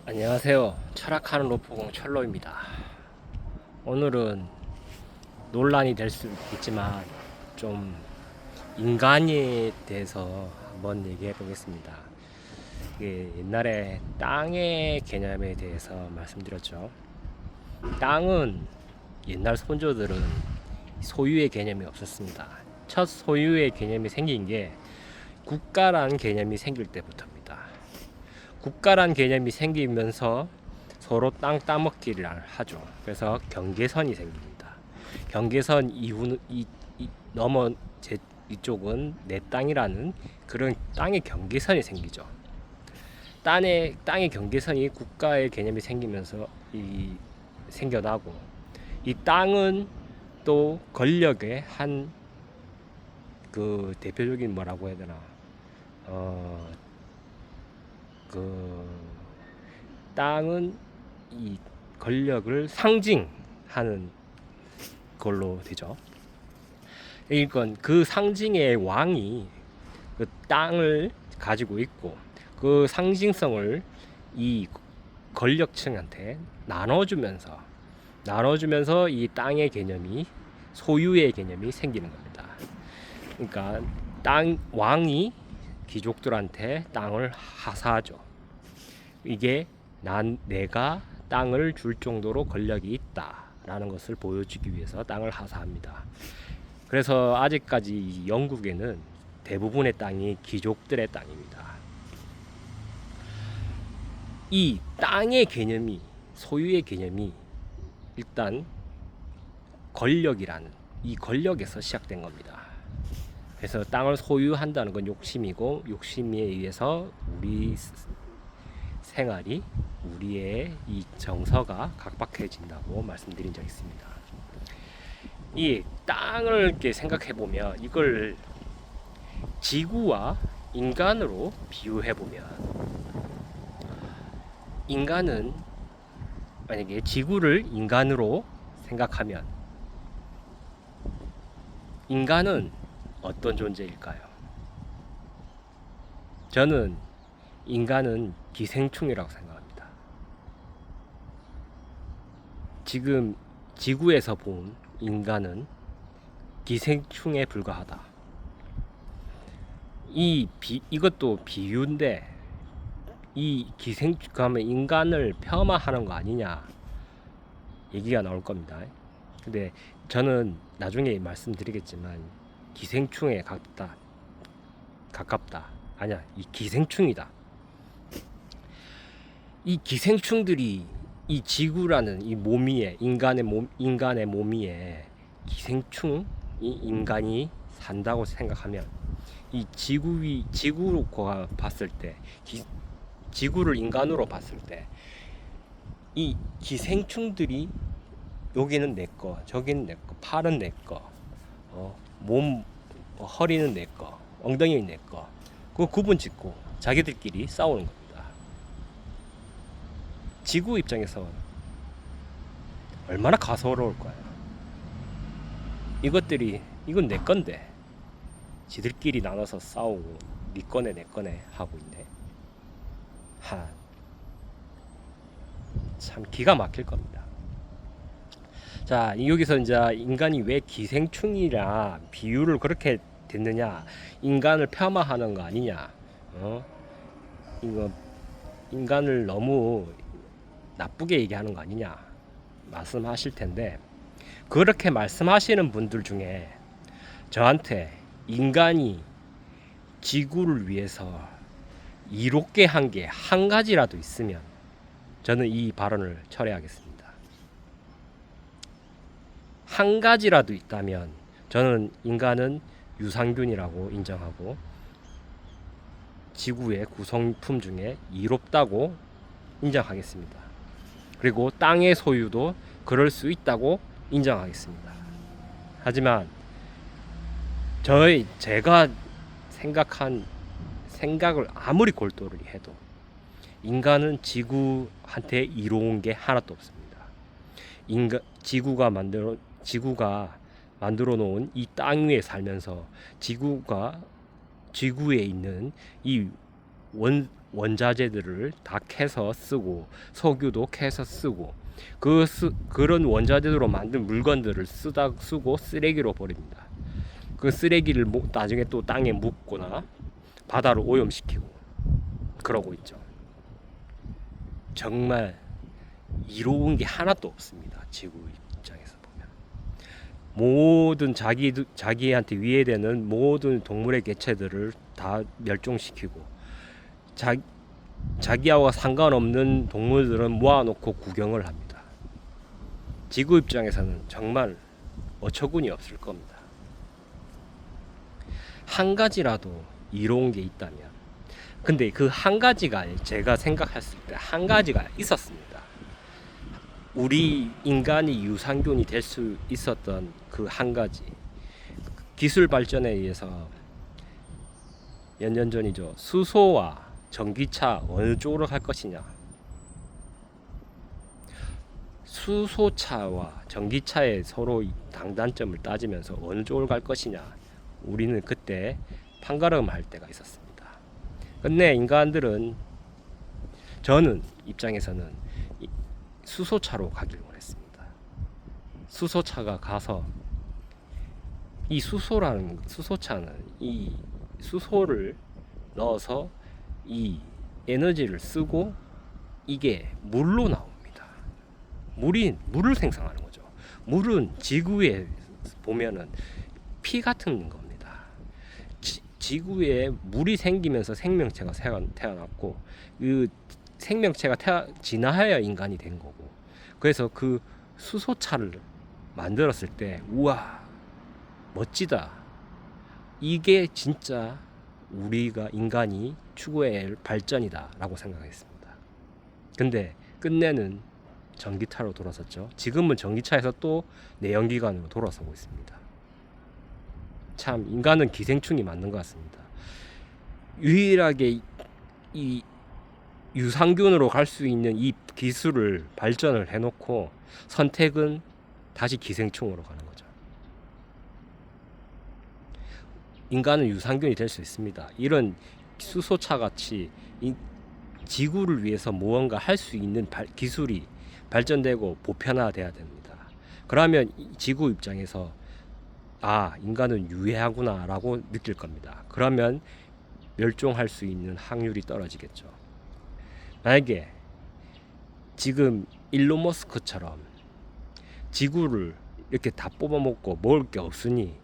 안녕하세요. 철학하는 로프공 철로입니다. 오늘은 논란이 될 수 있지만 좀 인간에 대해서 한번 얘기해 보겠습니다. 옛날에 땅의 개념에 대해서 말씀드렸죠. 땅은 옛날 선조들은 소유의 개념이 없었습니다. 첫 소유의 개념이 생긴 게 국가라는 개념이 생길 때부터입니다. 국가란 개념이 생기면서 서로 땅 따먹기를 하죠. 그래서 경계선이 생깁니다. 경계선 이후는 넘어 이쪽은 내 땅이라는 그런 땅의 경계선이 생기죠. 땅의 경계선이 국가의 개념이 생기면서 생겨나고, 이 땅은 또 권력의 한 그 대표적인 뭐라고 해야 되나, 그 땅은 이 권력을 상징하는 걸로 되죠. 그러니까 그 상징의 왕이 그 땅을 가지고 있고, 그 상징성을 이 권력층한테 나눠주면서 이 땅의 개념이, 소유의 개념이 생기는 겁니다. 그러니까 왕이 귀족들한테 땅을 하사하죠. 이게 내가 땅을 줄 정도로 권력이 있다라는 것을 보여주기 위해서 땅을 하사합니다. 그래서 아직까지 영국에는 대부분의 땅이 귀족들의 땅입니다. 이 땅의 개념이, 소유의 개념이 일단 권력이라는 이 권력에서 시작된 겁니다. 그래서 땅을 소유한다는 건 욕심이고, 욕심에 의해서 우리 생활이, 우리의 이 정서가 각박해진다고 말씀드린 적이 있습니다. 이 땅을 이렇게 생각해 보면, 이걸 지구와 인간으로 비유해 보면, 인간은 만약에 지구를 인간으로 생각하면, 인간은 어떤 존재일까요? 저는 인간은 기생충이라고 생각합니다. 지금 지구에서 본 인간은 기생충에 불과하다. 이것도 비유인데, 이 기생충 하면 인간을 폄하하는 거 아니냐 얘기가 나올 겁니다. 근데 저는 나중에 말씀드리겠지만 기생충에 가깝다. 아니야, 이 기생충이다. 이 기생충들이 이 지구라는 이 몸 위에, 인간의 몸 위에 기생충, 이 인간이 산다고 생각하면, 이 지구가 봤을 때, 지구를 인간으로 봤을 때, 이 기생충들이 여기는 내 거, 저기는 내 거, 팔은 내 거, 허리는 내 거, 엉덩이는 내 거, 그 구분 짓고 자기들끼리 싸우는 겁니다. 지구 입장에서 얼마나 가소로울 거예요. 이건 내 건데 지들끼리 나눠서 싸우고 네 거네 내 거네 하고 있네. 참 기가 막힐 겁니다. 자, 여기서 이제 인간이 왜 기생충이라 비유를 그렇게 됐느냐, 인간을 폄하하는 거 아니냐, 이거 인간을 너무 나쁘게 얘기하는 거 아니냐 말씀하실 텐데, 그렇게 말씀하시는 분들 중에 저한테 인간이 지구를 위해서 이롭게 한 게 한 가지라도 있으면 저는 이 발언을 철회하겠습니다. 한 가지라도 있다면 저는 인간은 유산균이라고 인정하고, 지구의 구성품 중에 이롭다고 인정하겠습니다. 그리고 땅의 소유도 그럴 수 있다고 인정하겠습니다. 하지만 제가 생각한 생각을 아무리 골똘히 해도 인간은 지구한테 이로운 게 하나도 없습니다. 지구가 만들어 놓은 이 땅 위에 살면서 지구에 있는 이 원자재들을 다 캐서 쓰고 석유도 캐서 쓰고 그런 원자재로 만든 물건들을 쓰고 쓰레기로 버립니다. 그 쓰레기를 나중에 또 땅에 묻거나 바다로 오염시키고 그러고 있죠. 정말 이로운 게 하나도 없습니다. 지구 입장에서 보면 모든 자기한테 위해되는 모든 동물의 개체들을 다 멸종시키고 자기와 상관없는 동물들은 모아놓고 구경을 합니다. 지구 입장에서는 정말 어처구니 없을 겁니다. 한 가지라도 이로운 게 있다면, 근데 그 한 가지가 제가 생각했을 때 한 가지가 있었습니다. 우리 인간이 유산균이 될 수 있었던 그 한 가지, 기술 발전에 의해서 몇 년 전이죠. 수소와 전기차 어느 쪽으로 갈 것이냐. 수소차와 전기차의 서로 장단점을 따지면서 어느 쪽으로 갈 것이냐. 우리는 그때 판가름할 때가 있었습니다. 근데 인간들은, 저는 입장에서는 수소차로 가기를 원했습니다. 수소차가 가서 이 수소차는 이 수소를 넣어서 이 에너지를 쓰고 이게 물로 나옵니다. 물을 생성하는 거죠. 물은 지구에 보면은 피 같은 겁니다. 지구에 물이 생기면서 생명체가 태어났고 그 생명체가 진화하여 인간이 된 거고, 그래서 그 수소차를 만들었을 때 우와 멋지다, 이게 진짜 우리가 인간이 추구해야 할 발전이다 라고 생각했습니다. 근데 끝내는 전기차로 돌아섰죠. 지금은 전기차에서 또 내연기관으로 돌아서고 있습니다. 참 인간은 기생충이 맞는 것 같습니다. 유일하게 이 유산균으로 갈 수 있는 이 기술을 발전을 해놓고 선택은 다시 기생충으로 가는 거죠. 인간은 유산균이 될 수 있습니다. 이런 수소차 같이 지구를 위해서 무언가 할 수 있는 기술이 발전되고 보편화돼야 됩니다. 그러면 지구 입장에서 인간은 유해하구나 라고 느낄 겁니다. 그러면 멸종할 수 있는 확률이 떨어지겠죠. 만약에 지금 일론 머스크처럼 지구를 이렇게 다 뽑아먹고 먹을 게 없으니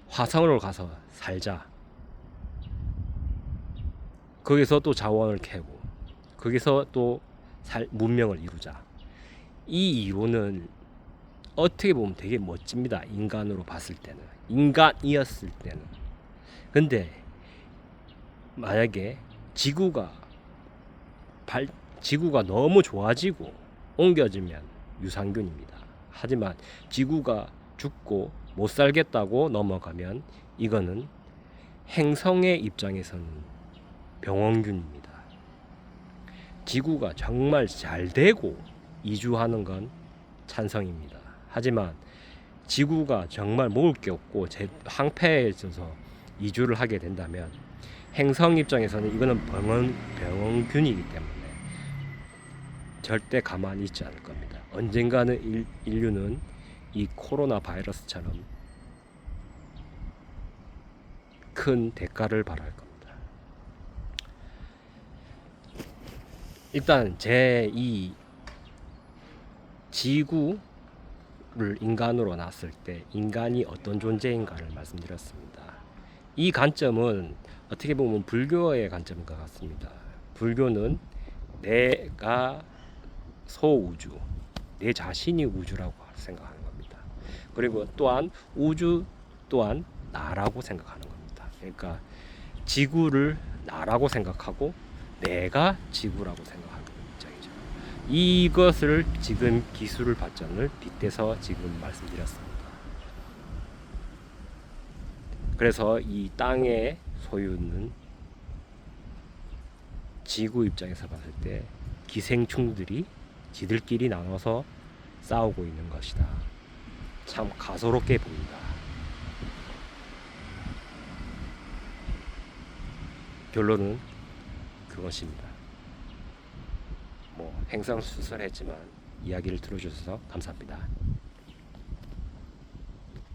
화성으로 가서 살자, 거기서 또 자원을 캐고 거기서 또 문명을 이루자, 이 이론은 어떻게 보면 되게 멋집니다. 인간으로 봤을 때는, 인간이었을 때는. 근데 만약에 지구가 너무 좋아지고 옮겨지면 유산균입니다. 하지만 지구가 죽고 못 살겠다고 넘어가면 이거는 행성의 입장에서는 병원균입니다. 지구가 정말 잘 되고 이주하는 건 찬성입니다. 하지만 지구가 정말 먹을 게 없고 황폐해져서 이주를 하게 된다면 행성 입장에서는 이거는 병원균이기 때문에 절대 가만히 있지 않을 겁니다. 언젠가는 인류는 이 코로나 바이러스처럼 큰 대가를 받아야 겁니다. 일단 이 지구를 인간으로 놨을 때 인간이 어떤 존재인가를 말씀드렸습니다. 이 관점은 어떻게 보면 불교의 관점인 것 같습니다. 불교는 내가 소우주, 내 자신이 우주라고 생각하는 겁니다. 그리고 또한 우주 또한 나라고 생각하는 겁니다. 그러니까 지구를 나라고 생각하고 내가 지구라고 생각하는 입장이죠. 이것을 지금 기술 발전을 빗대서 지금 말씀드렸습니다. 그래서 이 땅의 소유는 지구 입장에서 봤을 때 기생충들이 지들끼리 나눠서 싸우고 있는 것이다. 참 가소롭게 보인다. 결론은 그것입니다. 뭐 횡설수설했지만 이야기를 들어주셔서 감사합니다.